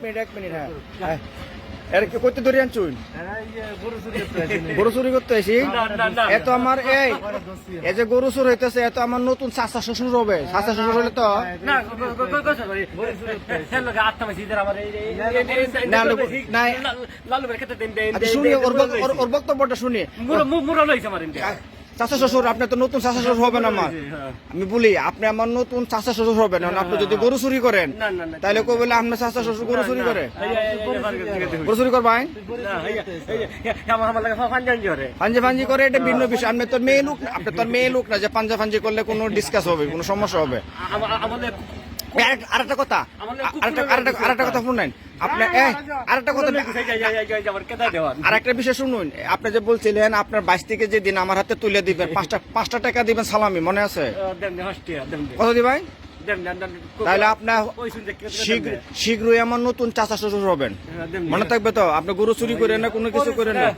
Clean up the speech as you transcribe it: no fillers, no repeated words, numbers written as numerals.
minute হ্যাঁ এর কি করতে ধরে আনছুন গরু চুরি করতে আসি এত আমার এই যে গরু চুরি হইতেছে এত আমার নতুন চাচা শ্বশুর হবে চাচা শ্বশুর হলে তো শুনি ওর বক্তব্যটা শুনি চাচা শ্বশুর আপনি তো নতুন চাচা শ্বশুর হবেন আমার আমি বলি আপনি আমার নতুন চাচা শ্বশুর হবেন আপনি যদি গরু চুরি করেন তাহলে কই বলে আপনার চাচা শ্বশুর গরু চুরি করে গরু চুরি করবেন ফাঞ্জি করে এটা ভিন্ন বিষয় আপনি তোর মেয়ে লোক না যে ফাঞ্জি করলে কোনো ডিসকাস হবে কোনো সমস্যা হবে আরেকটা কথা শুনেন আপনি আরেকটা বিষয় শুনুন আপনি যে বলছিলেন আপনার 22 থেকে যে দিন আমার হাতে তুলে দিবেন 5টা টাকা দিবেন সালামি মনে আছে কত দিবেন তাহলে আপনার শীঘ্রই আমার নতুন চাচা শ্বশুর হবেন মনে থাকবে তো আপনি গরু চুরি করেন না কোনো কিছু করেন না